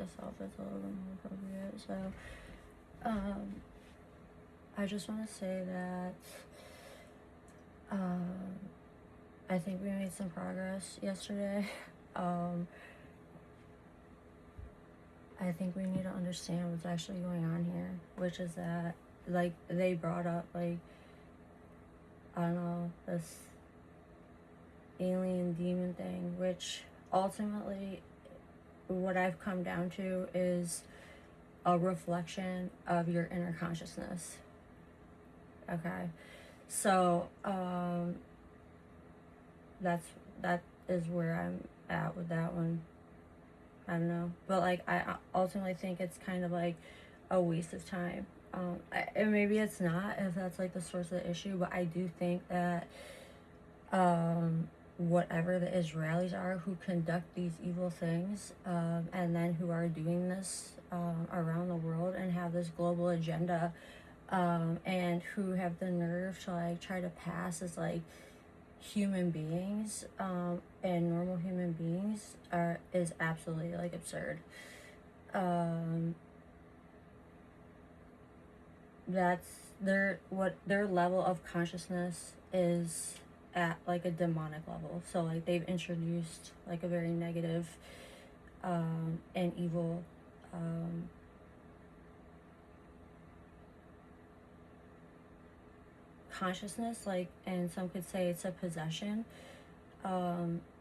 itself is a little bit more appropriate. So, I just want to say that I think we made some progress yesterday. I think we need to understand what's actually going on here, which is that, like, they brought up, like, I don't know, this alien demon thing, which ultimately what I've come down to is a reflection of your inner consciousness. Okay, so that is where I'm at with that one. I don't know, but like I ultimately think it's kind of like a waste of time. And maybe it's not if that's like the source of the issue, but I do think that whatever the Israelis are who conduct these evil things, and then who are doing this around the world and have this global agenda, and who have the nerve to like try to pass as like human beings, and normal human beings, is absolutely like absurd. That's their level of consciousness is at like a demonic level. So like they've introduced like a very negative and evil consciousness, like, and some could say it's a possession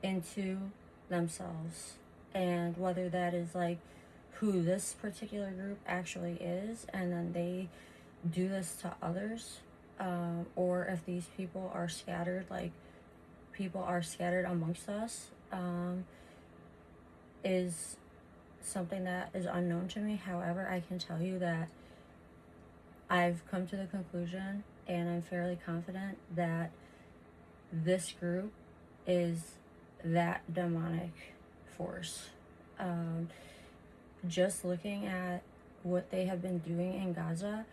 into themselves, and whether that is like who this particular group actually is, and then they do this to others, or if these people are scattered, like people are scattered amongst us, is something that is unknown to me. However, I can tell you that I've come to the conclusion, and I'm fairly confident, that this group is that demonic force. Just looking at what they have been doing in Gaza,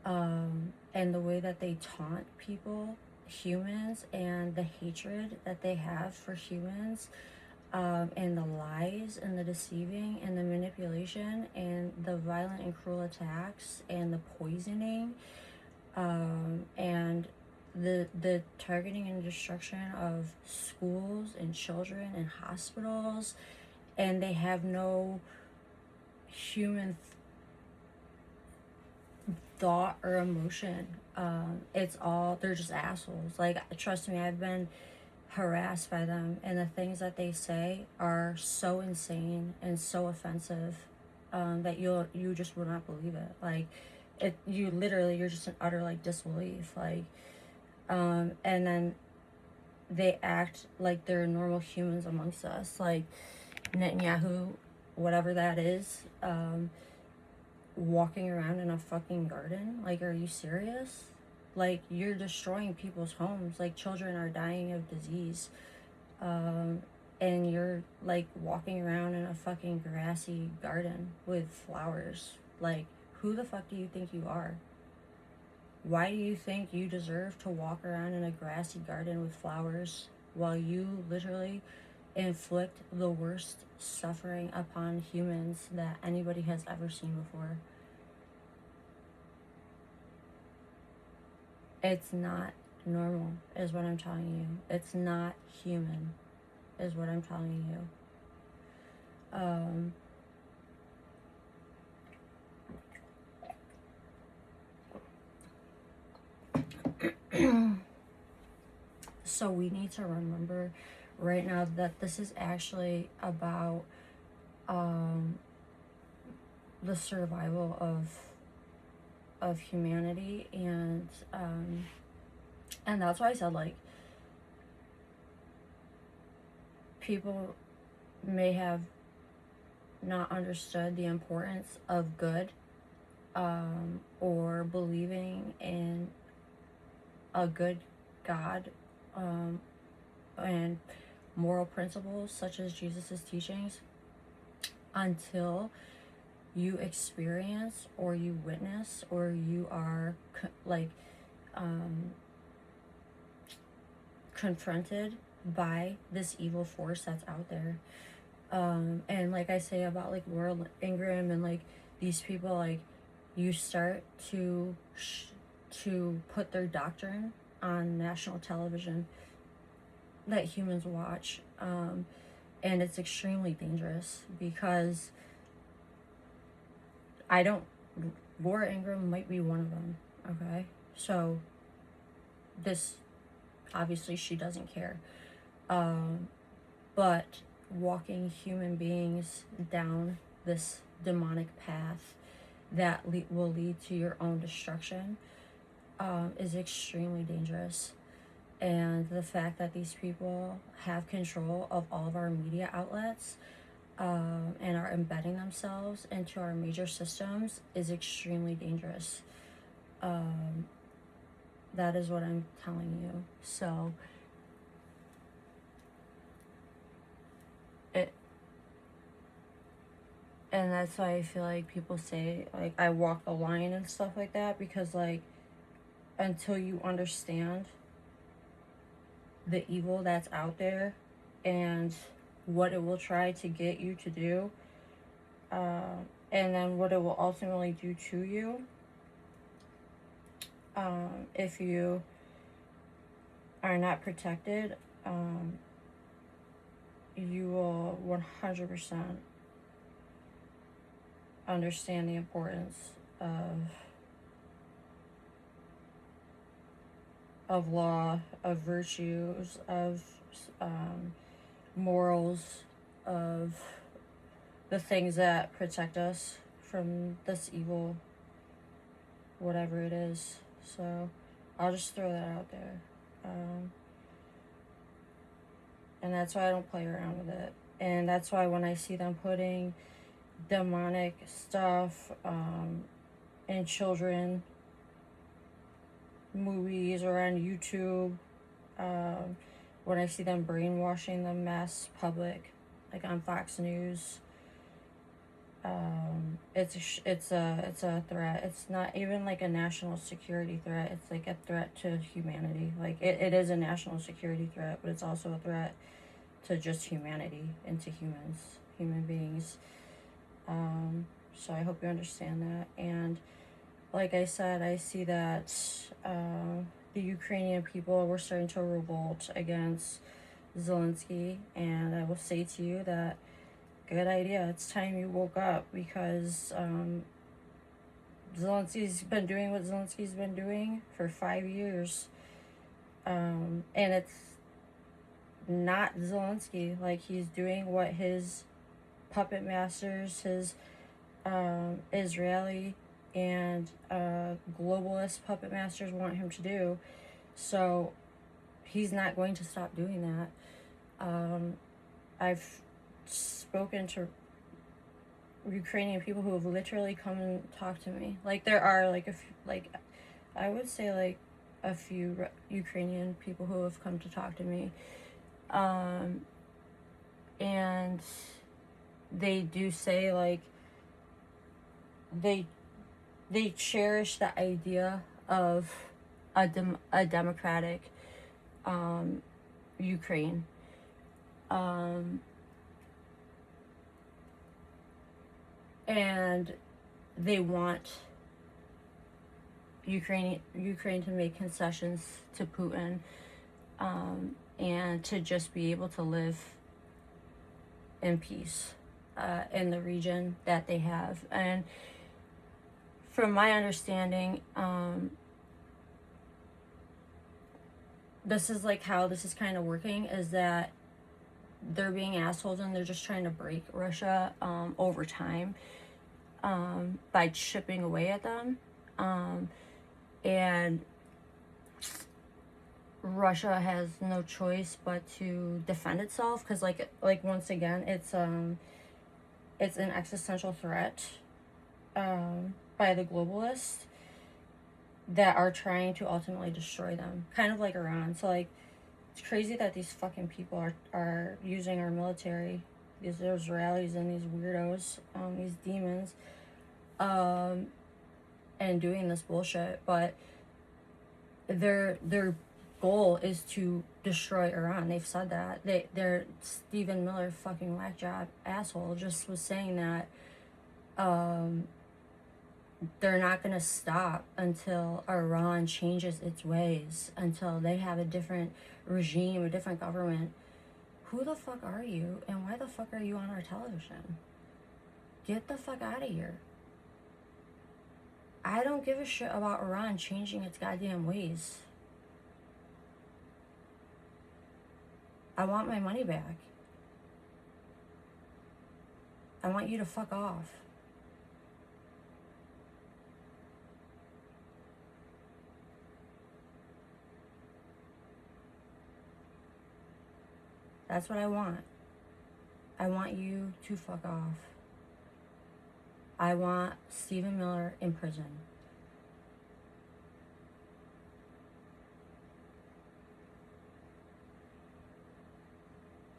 and the way that they taunt people, humans, and the hatred that they have for humans, and the lies and the deceiving and the manipulation and the violent and cruel attacks and the poisoning, and the targeting and destruction of schools and children and hospitals, and they have no human thought or emotion. It's all, they're just assholes. Like, trust me, I've been harassed by them, and the things that they say are so insane and so offensive, that you just will not believe it. Like, you're just in utter like disbelief. Like, and then they act like they're normal humans amongst us. Like Netanyahu, whatever that is, walking around in a fucking garden. Like, are you serious? Like, you're destroying people's homes. Like, children are dying of disease, and you're like walking around in a fucking grassy garden with flowers. Like, who the fuck do you think you are? Why do you think you deserve to walk around in a grassy garden with flowers while you literally inflict the worst suffering upon humans that anybody has ever seen before? It's not normal, is what I'm telling you. It's not human, is what I'm telling you. So we need to remember right now that this is actually about the survival of humanity, and that's why I said, like, people may have not understood the importance of good, or believing in a good God, and moral principles such as Jesus's teachings, until you experience or you witness or you are confronted by this evil force that's out there. And like I say about like Laura Ingraham and like these people, like you start to put their doctrine on national television that humans watch, and it's extremely dangerous because I don't. Laura Ingraham might be one of them. Okay, so this obviously she doesn't care, but walking human beings down this demonic path that will lead to your own destruction is extremely dangerous. And the fact that these people have control of all of our media outlets and are embedding themselves into our major systems is extremely dangerous. That is what I'm telling you. So it, and that's why I feel like people say like I walk the line and stuff like that, because like until you understand the evil that's out there and what it will try to get you to do, and then what it will ultimately do to you, if you are not protected, you will 100% understand the importance of law, of virtues, of morals, of the things that protect us from this evil, whatever it is. So I'll just throw that out there. And that's why I don't play around with it. And that's why when I see them putting demonic stuff in children movies or on YouTube, when I see them brainwashing the mass public, like on Fox News, it's a threat. It's not even like a national security threat. It's like a threat to humanity. Like it is a national security threat, but it's also a threat to just humanity and to human beings. So I hope you understand that. And like I said, I see that the Ukrainian people were starting to revolt against Zelensky, and I will say to you that good idea. It's time you woke up, because Zelensky's been doing what Zelensky's been doing for 5 years, and it's not Zelensky. Like, he's doing what his puppet masters, his Israeli and globalist puppet masters want him to do. So he's not going to stop doing that. I've spoken to Ukrainian people who have literally come and talked to me. Like, there are like a few, like I would say like a few Ukrainian people who have come to talk to me, and they do say like they cherish the idea of a democratic Ukraine. And they want Ukraine to make concessions to Putin, and to just be able to live in peace in the region that they have. And from my understanding, this is like how this is kind of working, is that they're being assholes and they're just trying to break Russia over time, by chipping away at them, and Russia has no choice but to defend itself, because like once again, it's an existential threat by the globalists that are trying to ultimately destroy them, kind of like Iran. So like, it's crazy that these fucking people are using our military, these Israelis and these weirdos, these demons, and doing this bullshit. But their goal is to destroy Iran. They've said that. They're Stephen Miller, fucking whack job asshole, just was saying that they're not gonna stop until Iran changes its ways, until they have a different regime, a different government. Who the fuck are you, and why the fuck are you on our television? Get the fuck out of here. I don't give a shit about Iran changing its goddamn ways. I want my money back. I want you to fuck off. That's what I want. I want you to fuck off. I want Stephen Miller in prison.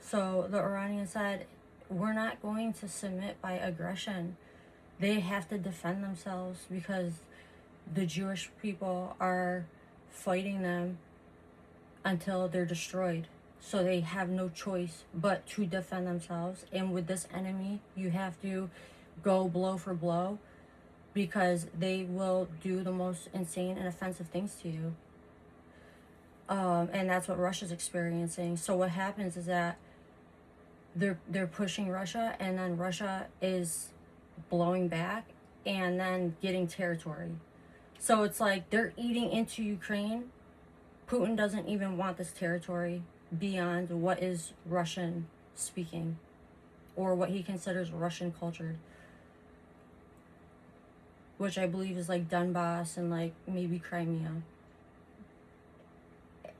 So the Iranians said, we're not going to submit by aggression. They have to defend themselves because the Jewish people are fighting them until they're destroyed. So they have no choice but to defend themselves. And with this enemy, you have to go blow for blow because they will do the most insane and offensive things to you. And that's what Russia's experiencing. So what happens is that they're pushing Russia, and then Russia is blowing back and then getting territory. So it's like they're eating into Ukraine. Putin doesn't even want this territory beyond what is Russian speaking or what he considers Russian cultured, which I believe is like Donbass and like maybe Crimea.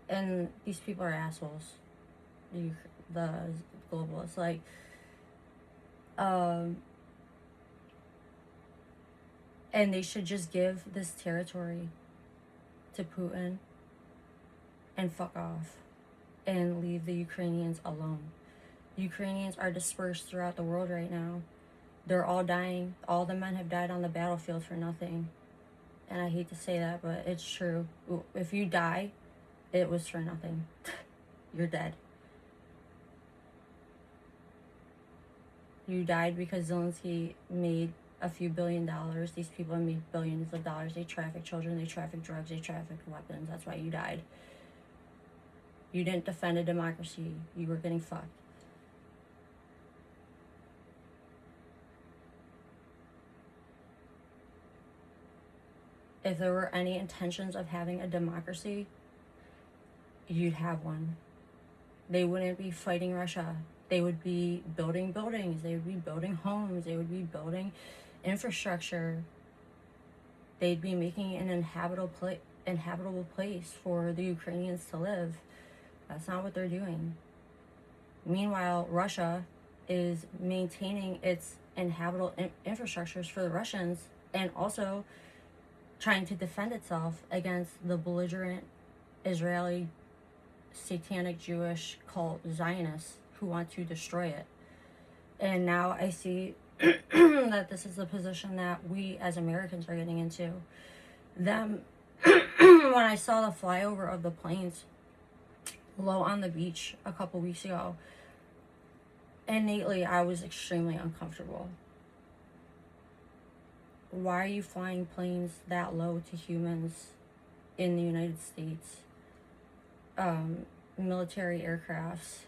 And these people are assholes, the globalists, like and they should just give this territory to Putin and fuck off and leave the Ukrainians alone. Ukrainians are dispersed throughout the world right now. They're all dying. All the men have died on the battlefield for nothing. And I hate to say that, but it's true. If you die, it was for nothing. You're dead. You died because Zelensky made a few $1 billion. These people made billions of dollars. They traffic children, they traffic drugs, they traffic weapons. That's why you died. You didn't defend a democracy. You were getting fucked. If there were any intentions of having a democracy, you'd have one. They wouldn't be fighting Russia. They would be building buildings. They would be building homes. They would be building infrastructure. They'd be making an inhabitable place for the Ukrainians to live. That's not what they're doing. Meanwhile, Russia is maintaining its inhabitable infrastructures for the Russians and also trying to defend itself against the belligerent Israeli satanic Jewish cult Zionists who want to destroy it. And now I see that this is the position that we as Americans are getting into. When I saw the flyover of the planes low on the beach a couple weeks ago, innately I was extremely uncomfortable. Why are you flying planes that low to humans in the United States? Military aircrafts.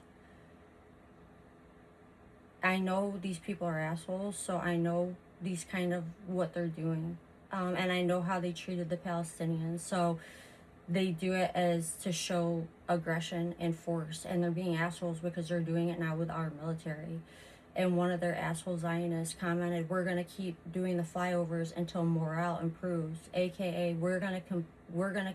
I know these people are assholes, so I know these kind of what they're doing. And I know how they treated the Palestinians. So they do it as to show aggression and force, and they're being assholes because they're doing it now with our military. And one of their asshole Zionists commented, we're going to keep doing the flyovers until morale improves, aka we're going to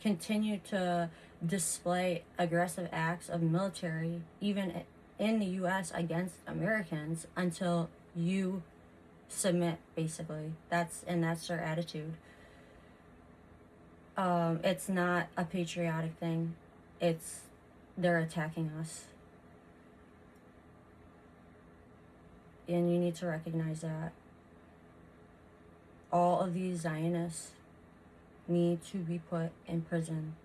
continue to display aggressive acts of military even in the US against Americans until you submit, basically. That's their attitude. It's not a patriotic thing. They're attacking us. And you need to recognize that. All of these Zionists need to be put in prison.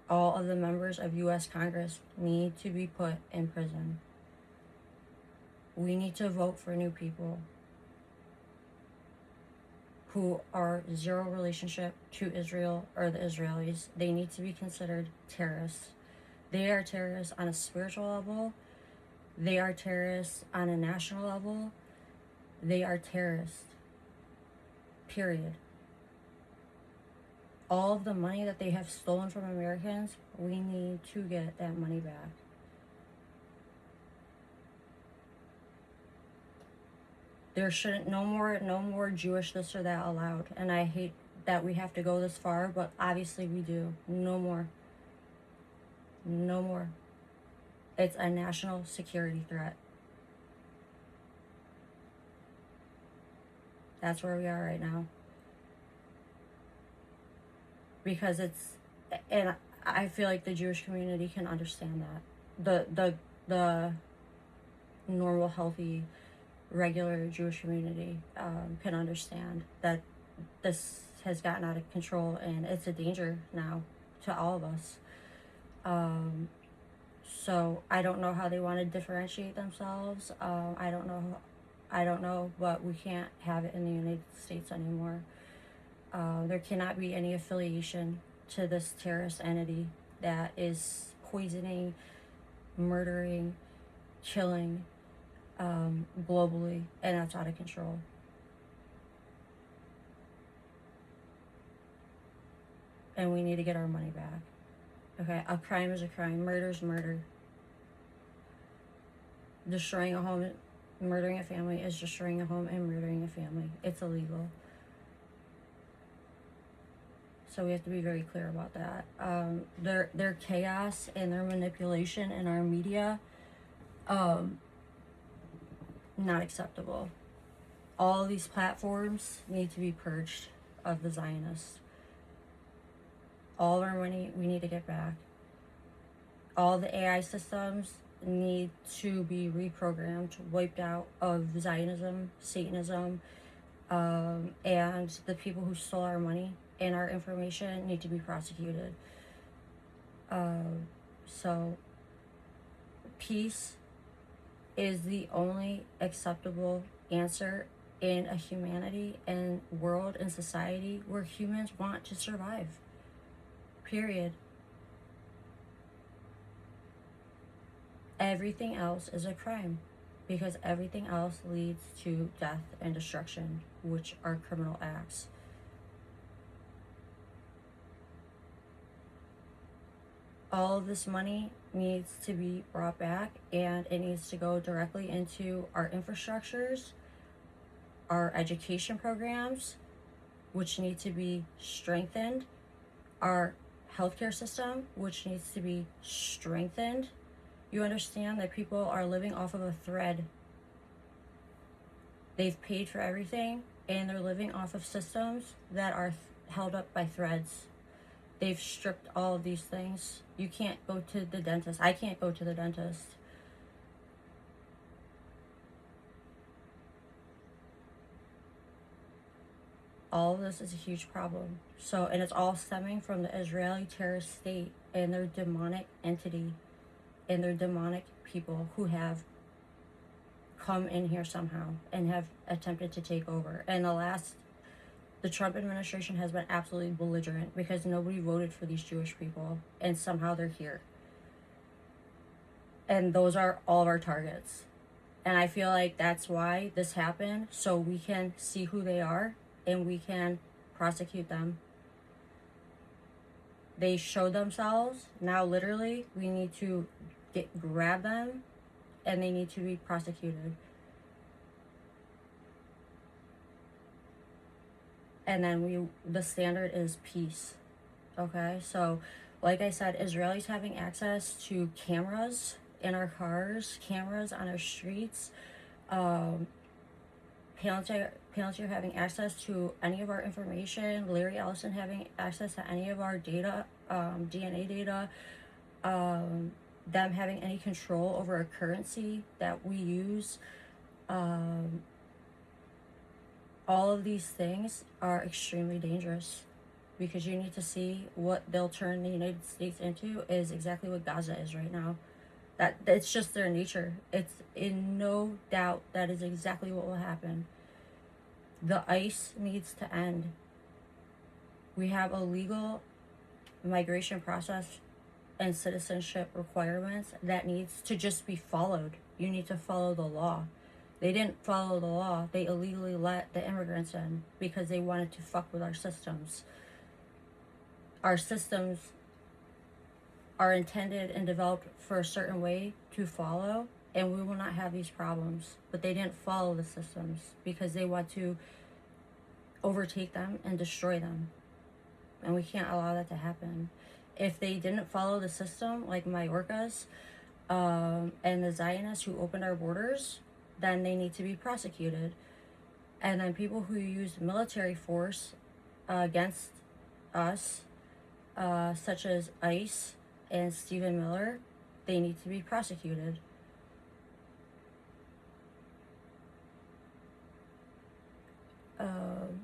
All of the members of U.S. Congress need to be put in prison. We need to vote for new people who are zero relationship to Israel or the Israelis. They need to be considered terrorists. They are terrorists on a spiritual level. They are terrorists on a national level. They are terrorists. Period. All of the money that they have stolen from Americans, we need to get that money back. There shouldn't no more Jewish this or that allowed. And I hate that we have to go this far, but obviously we do. No more. No more. It's a national security threat. That's where we are right now. Because and I feel like the Jewish community can understand that. The normal, healthy, regular Jewish community can understand that this has gotten out of control and it's a danger now to all of us. So I don't know how they want to differentiate themselves. I don't know, but we can't have it in the United States anymore. There cannot be any affiliation to this terrorist entity that is poisoning, murdering, killing globally, and that's out of control. And we need to get our money back. Okay, a crime is a crime. Murder is murder. Destroying a home, murdering a family is destroying a home and murdering a family. It's illegal. So we have to be very clear about that. Their chaos and their manipulation in our media, not acceptable. All of these platforms need to be purged of the Zionists. All of our money we need to get back. All the AI systems need to be reprogrammed, wiped out of Zionism, Satanism, and the people who stole our money and our information need to be prosecuted. So peace is the only acceptable answer in a humanity and world and society where humans want to survive. Period. Everything else is a crime because everything else leads to death and destruction, which are criminal acts. All of this money needs to be brought back, and it needs to go directly into our infrastructures, our education programs, which need to be strengthened, our healthcare system, which needs to be strengthened. You understand that people are living off of a thread. They've paid for everything, and they're living off of systems that are held up by threads. They've stripped all of these things. You can't go to the dentist. I can't go to the dentist. All of this is a huge problem. So, and it's all stemming from the Israeli terrorist state and their demonic entity and their demonic people who have come in here somehow and have attempted to take over. And the Trump administration has been absolutely belligerent because nobody voted for these Jewish people, and somehow they're here. And those are all of our targets. And I feel like that's why this happened, so we can see who they are and we can prosecute them. They showed themselves. Now literally we need to grab them and they need to be prosecuted. And then the standard is peace. Okay, so like I said, Israelis having access to cameras in our cars, cameras on our streets, Palantir having access to any of our information, Larry Ellison having access to any of our data, DNA data, them having any control over a currency that we use. All of these things are extremely dangerous. because you need to see what they'll turn the United States into is exactly what Gaza is right now. It's just their nature. It's in no doubt that is exactly what will happen. The ICE needs to end. We have a legal migration process and citizenship requirements that needs to just be followed. You need to follow the law. They didn't follow the law. They illegally let the immigrants in because they wanted to fuck with our systems. Our systems are intended and developed for a certain way to follow, and we will not have these problems. But they didn't follow the systems because they want to overtake them and destroy them. And we can't allow that to happen. If they didn't follow the system, like Mayorkas and the Zionists who opened our borders, then they need to be prosecuted. And then people who use military force against us, such as ICE and Stephen Miller, they need to be prosecuted.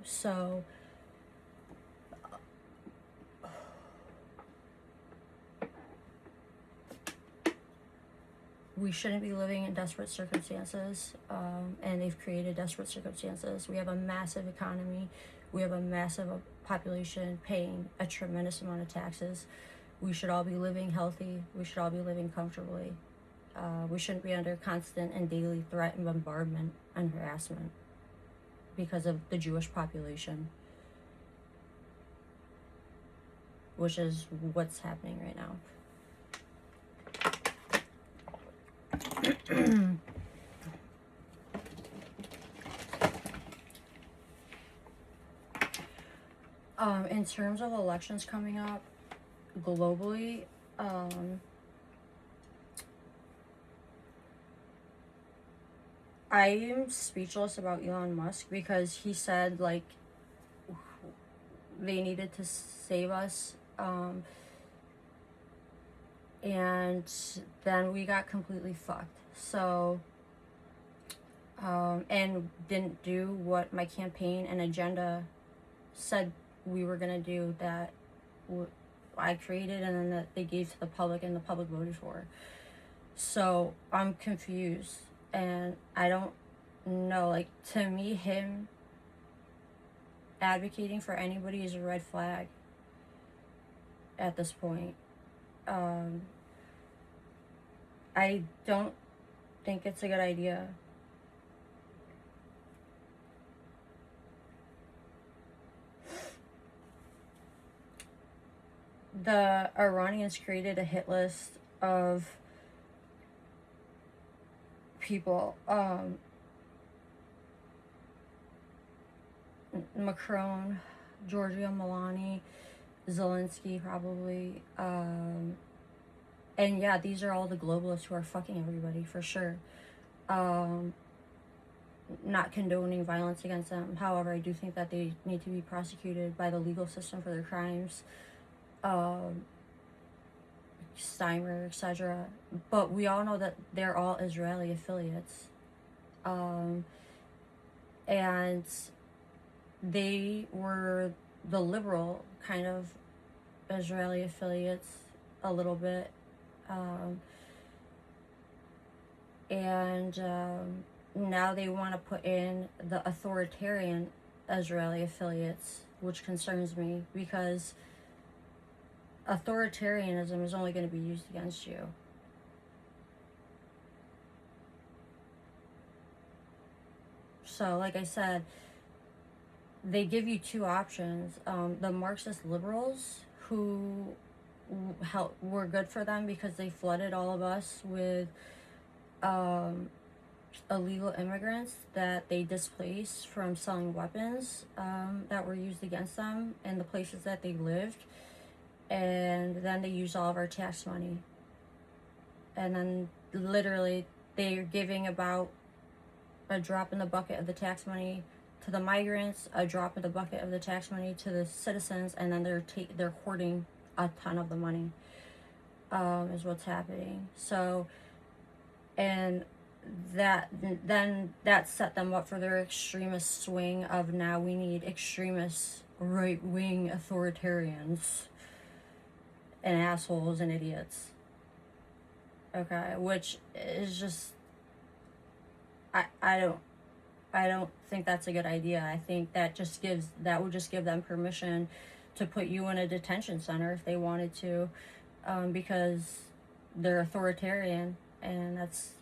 So we shouldn't be living in desperate circumstances, and they've created desperate circumstances. We have a massive economy. We have a massive population paying a tremendous amount of taxes. We should all be living healthy. We should all be living comfortably. We shouldn't be under constant and daily threat and bombardment and harassment because of the Jewish population, which is what's happening right now. In terms of elections coming up globally, I'm speechless about Elon Musk because he said like they needed to save us, and then we got completely fucked. So and didn't do what my campaign and agenda said we were gonna do, that I created and then that they gave to the public and the public voted for. So I'm confused and I don't know, like, to me him advocating for anybody is a red flag at this point. I don't think it's a good idea. The Iranians created a hit list of people. Macron, Giorgia Meloni, Zelensky probably. And yeah, these are all the globalists who are fucking everybody for sure. Not condoning violence against them. However, I do think that they need to be prosecuted by the legal system for their crimes. Steimer, etc. But we all know that they're all Israeli affiliates. And they were the liberal kind of Israeli affiliates a little bit. Now they want to put in the authoritarian Israeli affiliates, which concerns me because authoritarianism is only going to be used against you. So, like I said, they give you two options. The Marxist liberals, who were good for them because they flooded all of us with illegal immigrants that they displaced from selling weapons that were used against them in the places that they lived. And then they use all of our tax money. And then literally they're giving about a drop in the bucket of the tax money to the migrants, a drop in the bucket of the tax money to the citizens, and then they're hoarding a ton of the money, is what's happening. So, and that set them up for their extremist swing of now we need extremists right-wing authoritarians and assholes and idiots. Okay, which is just, I don't think that's a good idea. I think that would just give them permission to put you in a detention center if they wanted to, because they're authoritarian, and that's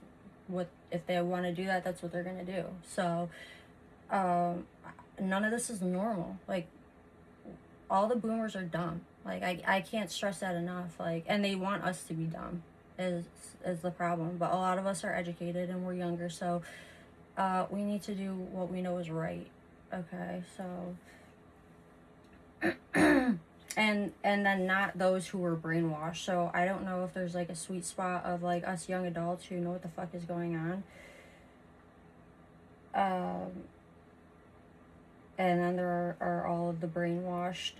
what, if they want to do that, that's what they're gonna do. So none of this is normal. Like, all the boomers are dumb. Like, I can't stress that enough. Like, and they want us to be dumb is the problem. But a lot of us are educated and we're younger, so we need to do what we know is right. Okay, so and then not those who were brainwashed. So I don't know if there's like a sweet spot of like us young adults who know what the fuck is going on. And then there are all of the brainwashed,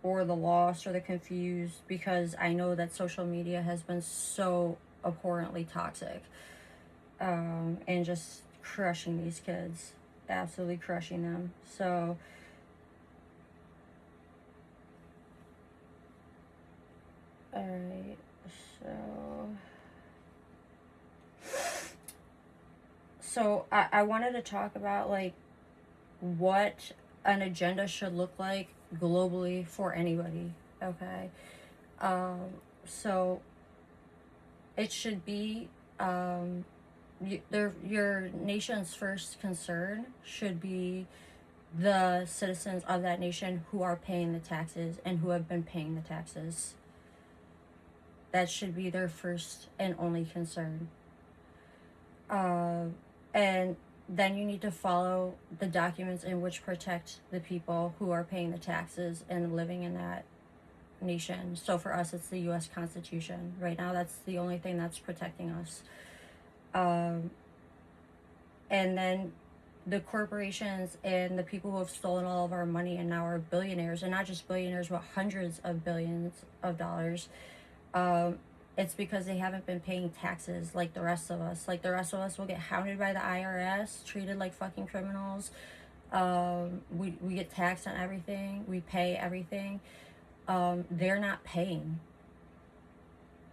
or the lost, or the confused, because I know that social media has been so abhorrently toxic, and just crushing these kids, absolutely crushing them. So alright, so I wanted to talk about like what an agenda should look like globally for anybody. Okay, so it should be, your nation's first concern should be the citizens of that nation who are paying the taxes and who have been paying the taxes. That should be their first and only concern. And then you need to follow the documents in which protect the people who are paying the taxes and living in that nation. So for us, it's the U.S. Constitution. Right now, that's the only thing that's protecting us. And then the corporations and the people who have stolen all of our money and now are billionaires, and not just billionaires, but hundreds of billions of dollars, it's because they haven't been paying taxes like the rest of us. Like, the rest of us will get hounded by the IRS, treated like fucking criminals. We get taxed on everything. We pay everything. They're not paying.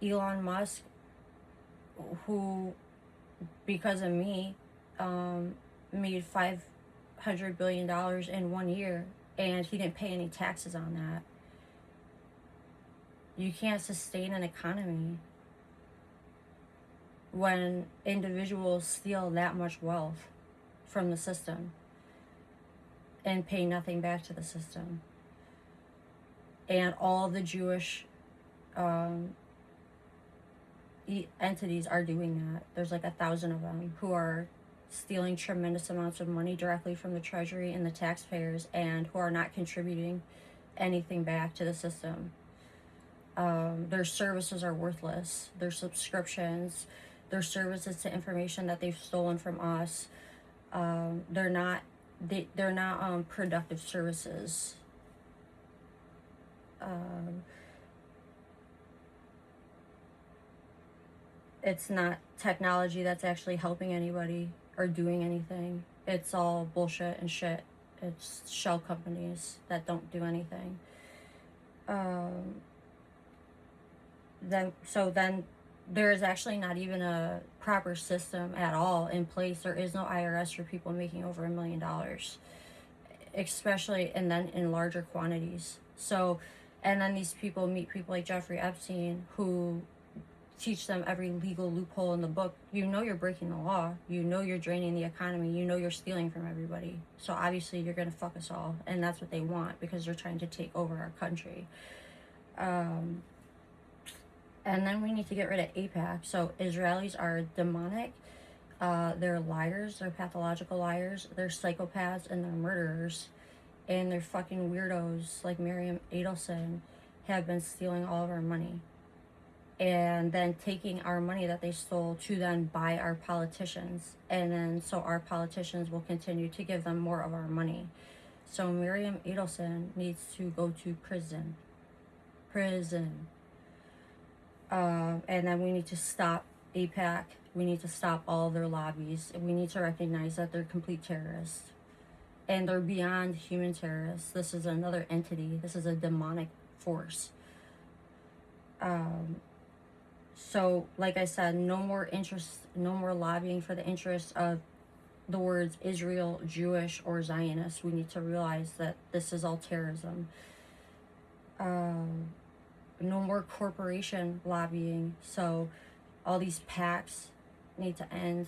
Elon Musk, who, because of me, made $500 billion in 1 year, and he didn't pay any taxes on that. You can't sustain an economy when individuals steal that much wealth from the system and pay nothing back to the system. And all the Jewish entities are doing that. There's like 1,000 of them who are stealing tremendous amounts of money directly from the treasury and the taxpayers, and who are not contributing anything back to the system. Their services are worthless. Their subscriptions, their services to information that they've stolen from us, they're not productive services. It's not technology that's actually helping anybody or doing anything. It's all bullshit and shit. It's shell companies that don't do anything. Then there is actually not even a proper system at all in place. There is no IRS for people making over $1 million, especially, and then in larger quantities. So, and then these people meet people like Jeffrey Epstein, who teach them every legal loophole in the book. You know you're breaking the law. You know you're draining the economy. You know you're stealing from everybody. So obviously you're going to fuck us all. And that's what they want, because they're trying to take over our country. And then we need to get rid of AIPAC. So Israelis are demonic. They're liars. They're pathological liars. They're psychopaths, and they're murderers. And they're fucking weirdos like Miriam Adelson have been stealing all of our money. And then taking our money that they stole to then buy our politicians. And then so our politicians will continue to give them more of our money. So Miriam Adelson needs to go to prison. And then we need to stop AIPAC. We need to stop all their lobbies. We need to recognize that they're complete terrorists. And they're beyond human terrorists. This is another entity. This is a demonic force. So, like I said, no more interest, no more lobbying for the interests of the words Israel, Jewish, or Zionist. We need to realize that this is all terrorism. No more corporation lobbying. So, all these PACs need to end.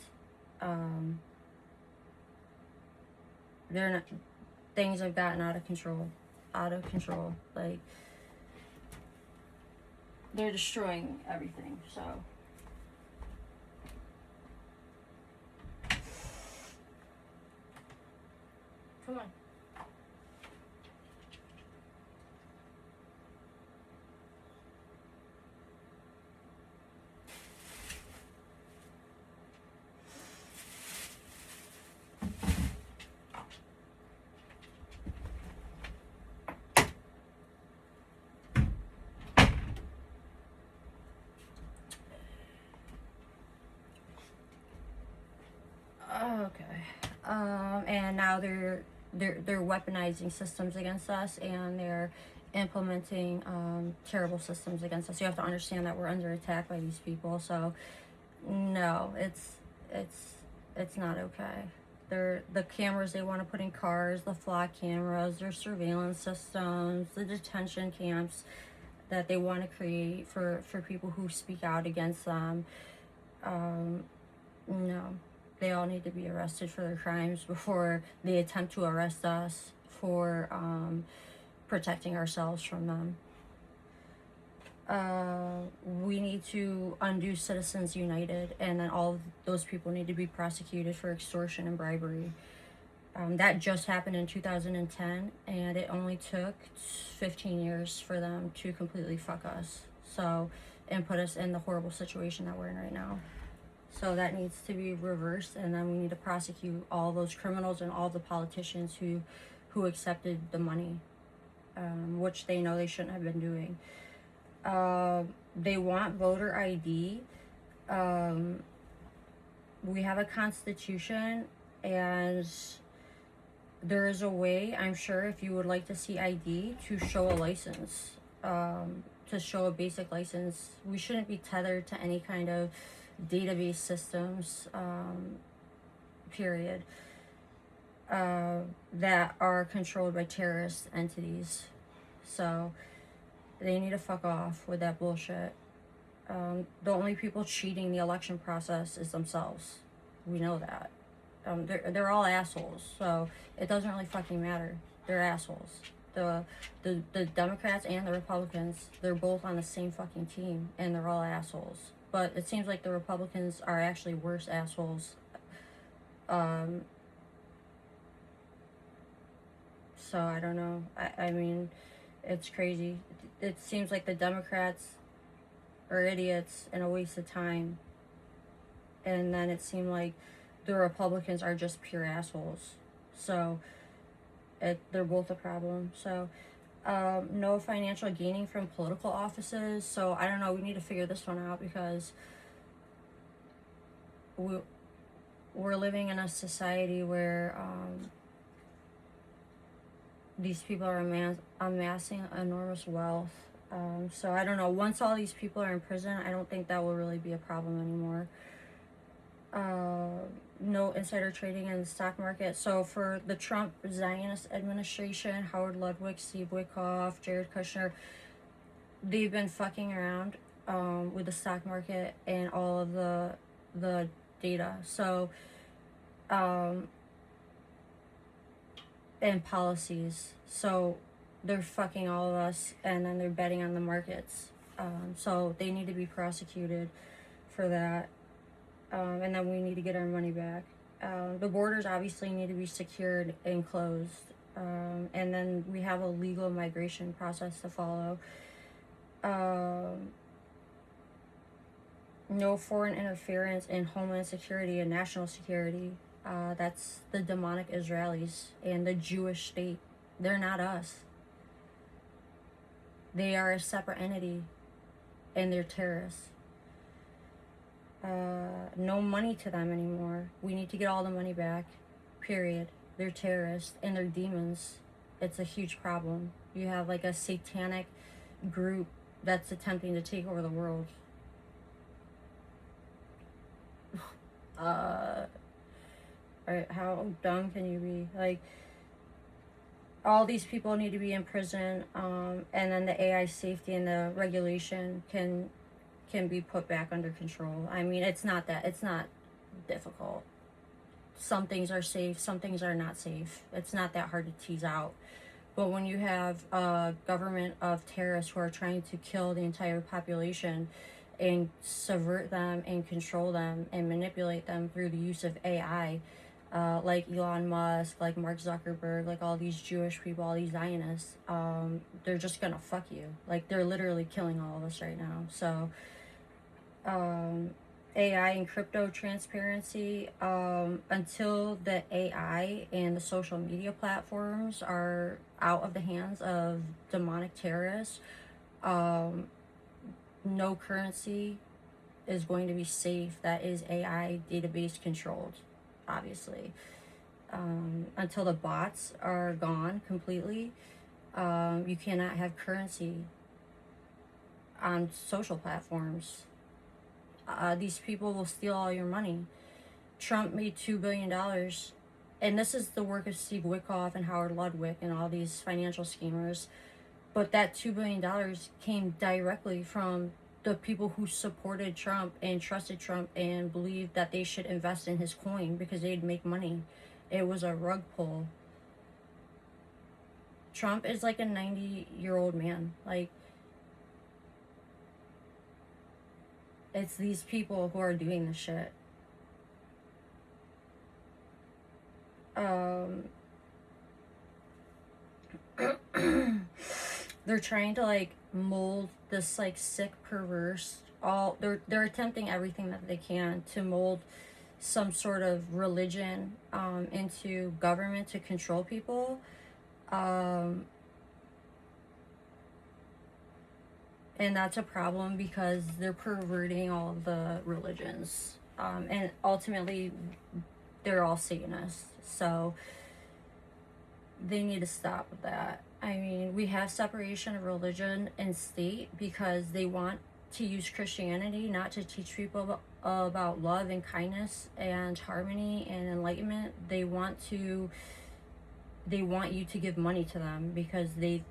They're not. Things have gotten out of control. Out of control. Like, they're destroying everything. So. Come on. Okay. And now they're weaponizing systems against us, and they're implementing terrible systems against us. You have to understand that we're under attack by these people. So no, it's not okay. They're the cameras they want to put in cars, the flock cameras, their surveillance systems, the detention camps that they want to create for people who speak out against them. No, they all need to be arrested for their crimes before they attempt to arrest us for protecting ourselves from them. We need to undo Citizens United, and then all of those people need to be prosecuted for extortion and bribery. That just happened in 2010, and it only took 15 years for them to completely fuck us. So, and put us in the horrible situation that we're in right now. So that needs to be reversed, and then we need to prosecute all those criminals and all the politicians who accepted the money, which they know they shouldn't have been doing. They want voter ID. We have a constitution, and there is a way, I'm sure, if you would like to see ID, to show a license, to show a basic license. We shouldn't be tethered to any kind of database systems, period, that are controlled by terrorist entities. So they need to fuck off with that bullshit. The only people cheating the election process is themselves. We know that. They're all assholes, so it doesn't really fucking matter. They're assholes. The Democrats and the Republicans, they're both on the same fucking team, and they're all assholes. But it seems like the Republicans are actually worse assholes. So I don't know. I mean, it's crazy. It seems like the Democrats are idiots and a waste of time. And then it seemed like the Republicans are just pure assholes. So they're both a problem. So no financial gaining from political offices. So I don't know. We need to figure this one out, because we're living in a society where these people are amassing enormous wealth. So I don't know. Once all these people are in prison, I don't think that will really be a problem anymore. No insider trading in the stock market. So for the Trump Zionist administration, Howard Ludwig, Steve Witkoff, Jared Kushner, they've been fucking around with the stock market and all of the data. So and policies. So they're fucking all of us, and then they're betting on the markets. So they need to be prosecuted for that. And then we need to get our money back. The borders obviously need to be secured and closed. And then we have a legal migration process to follow. No foreign interference in homeland security and national security. That's the demonic Israelis and the Jewish state. They're not us. They are a separate entity, and they're terrorists. No money to them anymore. We need to get all the money back, period. They're terrorists and they're demons. It's a huge problem. You have like a satanic group that's attempting to take over the world. How dumb can you be? Like, all these people need to be in prison, and then the AI safety and the regulation can be put back under control. I mean, it's not difficult. Some things are safe, some things are not safe. It's not that hard to tease out. But when you have a government of terrorists who are trying to kill the entire population and subvert them and control them and manipulate them through the use of AI, like Elon Musk, like Mark Zuckerberg, like all these Jewish people, all these Zionists, they're just gonna fuck you. Like, they're literally killing all of us right now. So, AI and crypto transparency, until the AI and the social media platforms are out of the hands of demonic terrorists, no currency is going to be safe that is AI database controlled, obviously. Until the bots are gone completely, you cannot have currency on social platforms. These people will steal all your money. Trump made $2 billion. And this is the work of Steve Witkoff and Howard Ludwig and all these financial schemers. But that $2 billion came directly from the people who supported Trump and trusted Trump and believed that they should invest in his coin because they'd make money. It was a rug pull. Trump is like a 90-year-old man. Like, it's these people who are doing this shit. They're trying to like mold this like sick, perverse, they're attempting everything that they can to mold some sort of religion into government to control people. And that's a problem because they're perverting all of the religions. And ultimately, they're all Satanists. So they need to stop with that. I mean, we have separation of religion and state because they want to use Christianity not to teach people about love and kindness and harmony and enlightenment. They want you to give money to them because they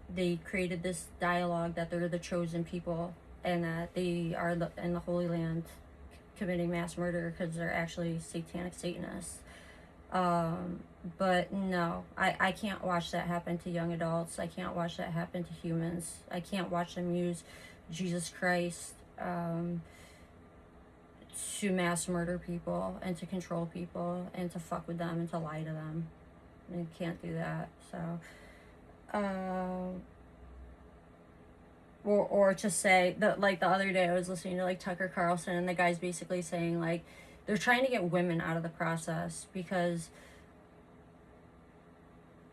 created this dialogue that they're the chosen people and that they are in the Holy Land committing mass murder because they're actually satanic Satanists. But no, I can't watch that happen to young adults. I can't watch that happen to humans. I can't watch them use Jesus Christ to mass murder people and to control people and to fuck with them and to lie to them. I can't do that. So, or to say that, like, the other day I was listening to like Tucker Carlson and the guy's basically saying like they're trying to get women out of the process because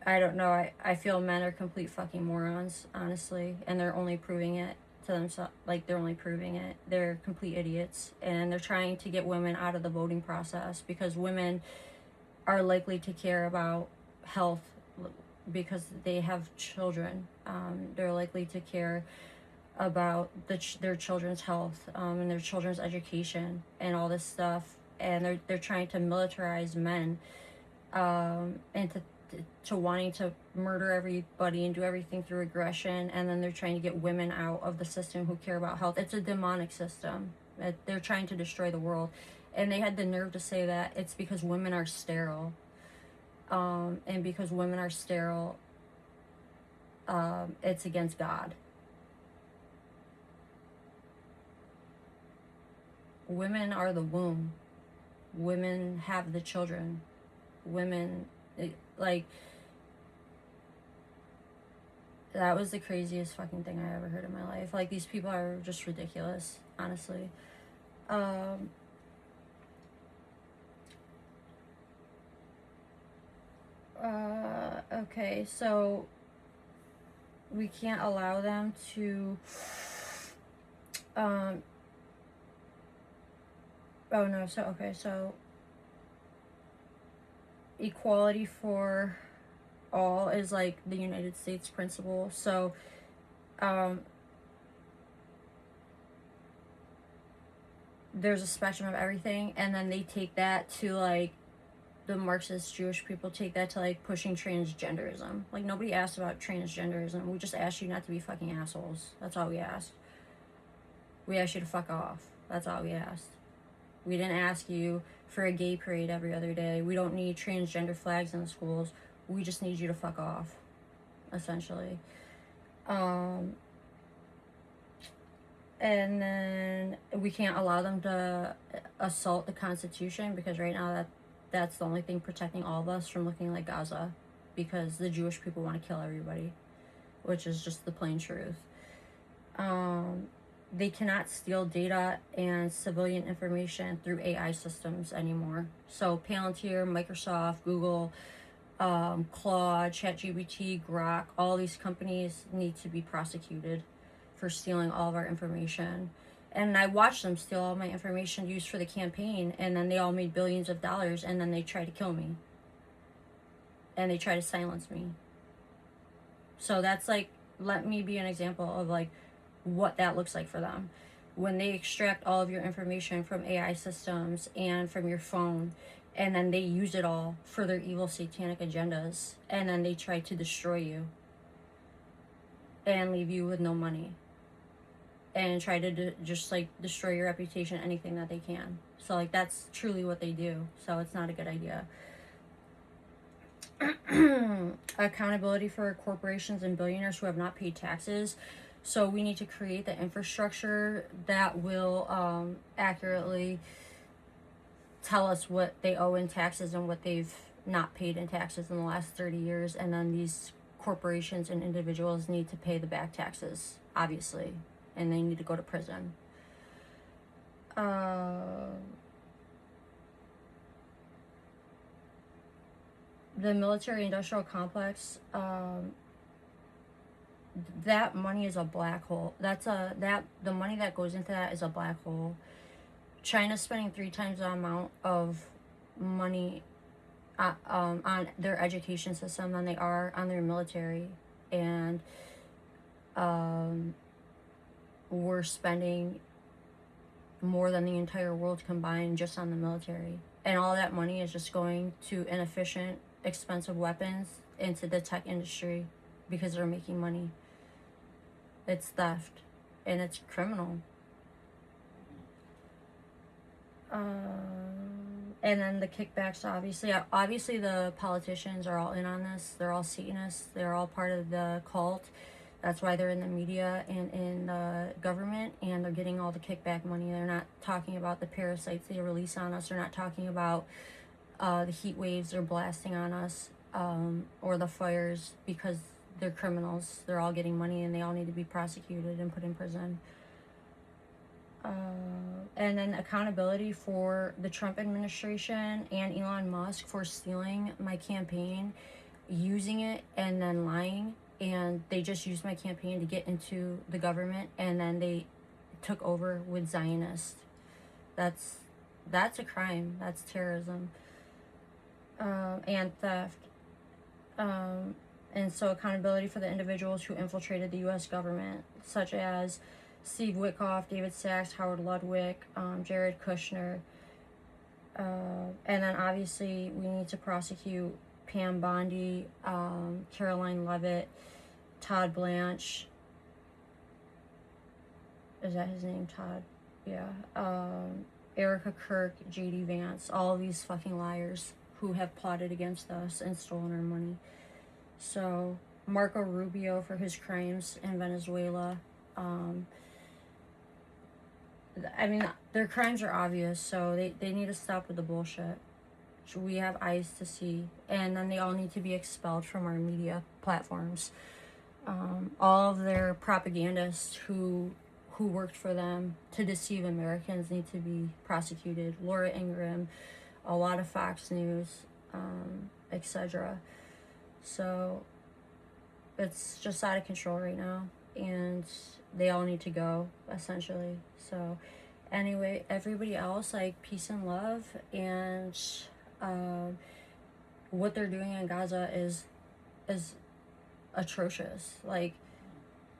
I don't know, I feel men are complete fucking morons, honestly, and they're only proving it to themselves. Like, they're only proving it. They're complete idiots, and they're trying to get women out of the voting process because women are likely to care about health because they have children. They're likely to care about their children's health and their children's education and all this stuff, and they're trying to militarize men and to wanting to murder everybody and do everything through aggression, and then they're trying to get women out of the system who care about health. It's a demonic system. They're trying to destroy the world, and they had the nerve to say that it's because women are sterile, and because women are sterile, it's against God. Women are the womb. Women have the children. Women, like, that was the craziest fucking thing I ever heard in my life. Like, these people are just ridiculous, honestly. Okay, so we can't allow them to, oh no, so, okay, so equality for all is like the United States principle. So there's a spectrum of everything, and then they take that to like the Marxist Jewish people take that to like pushing transgenderism. Like, nobody asked about transgenderism. We just asked you not to be fucking assholes. That's all we asked. We asked you to fuck off. That's all we asked. We didn't ask you for a gay parade every other day. We don't need transgender flags in the schools. We just need you to fuck off, essentially. And then we can't allow them to assault the Constitution, because right now that's the only thing protecting all of us from looking like Gaza, because the Jewish people want to kill everybody, which is just the plain truth. They cannot steal data and civilian information through AI systems anymore. So Palantir, Microsoft, Google, Claude, ChatGPT, Grok, all these companies need to be prosecuted for stealing all of our information. And I watched them steal all my information used for the campaign, and then they all made billions of dollars, and then they try to kill me. And they try to silence me. So that's like, let me be an example of like what that looks like for them. When they extract all of your information from AI systems and from your phone, and then they use it all for their evil satanic agendas, and then they try to destroy you and leave you with no money, and try to just like destroy your reputation, anything that they can. So like, that's truly what they do. So it's not a good idea. Accountability for corporations and billionaires who have not paid taxes. So we need to create the infrastructure that will accurately tell us what they owe in taxes and what they've not paid in taxes in the last 30 years. And then these corporations and individuals need to pay the back taxes, obviously, and they need to go to prison. The military industrial complex, that money is a black hole. The money that goes into that is a black hole. China's spending 3 times the amount of money on their education system than they are on their military, and we're spending more than the entire world combined just on the military, and all that money is just going to inefficient, expensive weapons into the tech industry because they're making money. It's theft, and it's criminal. And then the kickbacks, obviously the politicians are all in on this. They're all Satanists. They're all part of the cult. That's why they're in the media and in the government, and they're getting all the kickback money. They're not talking about the parasites they release on us. They're not talking about the heat waves they're blasting on us, or the fires, because they're criminals. They're all getting money, and they all need to be prosecuted and put in prison. And then accountability for the Trump administration and Elon Musk for stealing my campaign, using it, and then lying. And they just used my campaign to get into the government, and then they took over with Zionists. That's a crime. That's terrorism. And theft. And so accountability for the individuals who infiltrated the U.S. government, such as Steve Witkoff, David Sachs, Howard Ludwig, Jared Kushner. And then obviously we need to prosecute Pam Bondi, Caroline Leavitt, Todd Blanche. Is that his name, Todd? Yeah. Erica Kirk, JD Vance, all of these fucking liars who have plotted against us and stolen our money. So Marco Rubio for his crimes in Venezuela. I mean, their crimes are obvious, so they need to stop with the bullshit. We have eyes to see, and then they all need to be expelled from our media platforms. All of their propagandists who worked for them to deceive Americans need to be prosecuted. Laura Ingraham, a lot of Fox News, etc. So it's just out of control right now, and they all need to go, essentially. So anyway, everybody else, like, peace and love, and what they're doing in Gaza is atrocious. Like,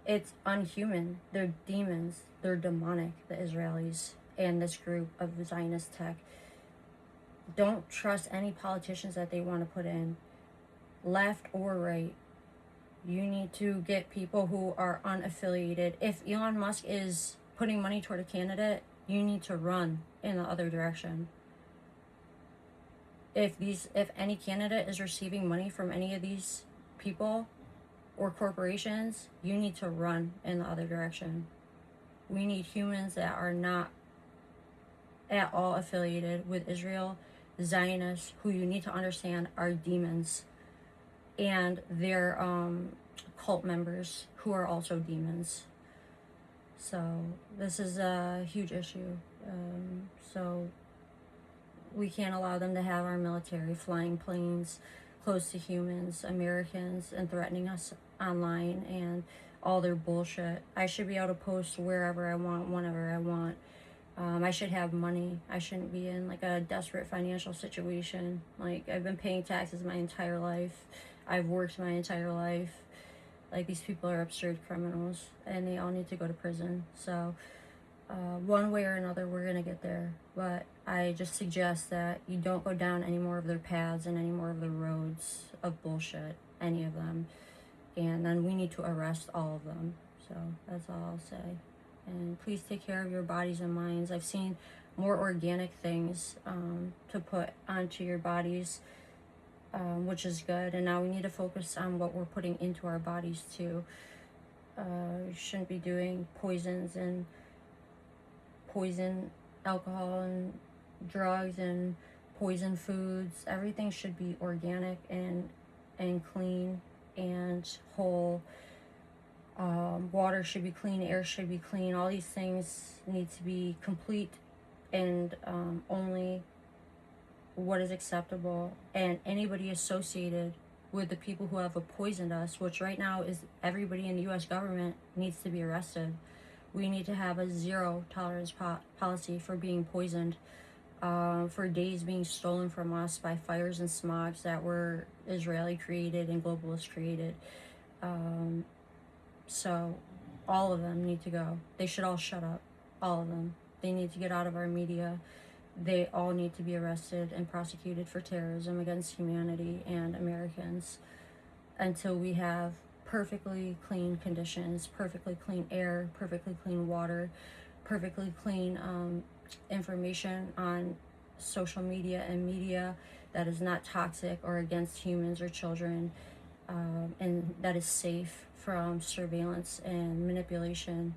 it's unhuman. They're demons. They're demonic, the Israelis and this group of Zionist tech. Don't trust any politicians that they want to put in, left or right. You need to get people who are unaffiliated. If Elon Musk is putting money toward a candidate, you need to run in the other direction. If any candidate is receiving money from any of these people or corporations, you need to run in the other direction. We need humans that are not at all affiliated with Israel, Zionists, who you need to understand are demons, and their cult members who are also demons. So this is a huge issue. So we can't allow them to have our military flying planes close to humans, Americans, and threatening us online and all their bullshit. I should be able to post wherever I want, whenever I want. I should have money. I shouldn't be in like a desperate financial situation. Like, I've been paying taxes my entire life. I've worked my entire life. Like, these people are absurd criminals and they all need to go to prison. So one way or another, we're gonna get there. But I just suggest that you don't go down any more of their paths and any more of their roads of bullshit, any of them. And then we need to arrest all of them. So that's all I'll say. And please take care of your bodies and minds. I've seen more organic things to put onto your bodies, which is good. And now we need to focus on what we're putting into our bodies too. You shouldn't be doing poisons and poison alcohol and drugs and poison foods. Everything should be organic and clean and whole. Water should be clean, air should be clean. All these things need to be complete and only what is acceptable. And anybody associated with the people who have poisoned us, which right now is everybody in the U.S. government, needs to be arrested. We need to have a zero tolerance policy for being poisoned, for days being stolen from us by fires and smogs that were Israeli created and globalist created. So all of them need to go. They should all shut up. All of them. They need to get out of our media. They all need to be arrested and prosecuted for terrorism against humanity and Americans until we have perfectly clean conditions, perfectly clean air, perfectly clean water, perfectly clean information on social media and media that is not toxic or against humans or children, and that is safe from surveillance and manipulation.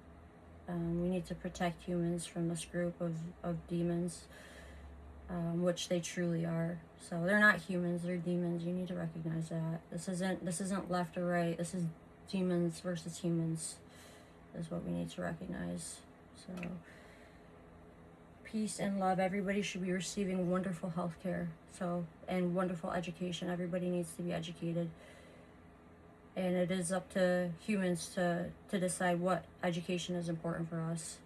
We need to protect humans from this group of demons, which they truly are. So they're not humans, they're demons. You need to recognize that. This isn't left or right. This is demons versus humans is what we need to recognize. So peace and love. Everybody should be receiving wonderful health care, and wonderful education. Everybody needs to be educated. And it is up to humans to decide what education is important for us.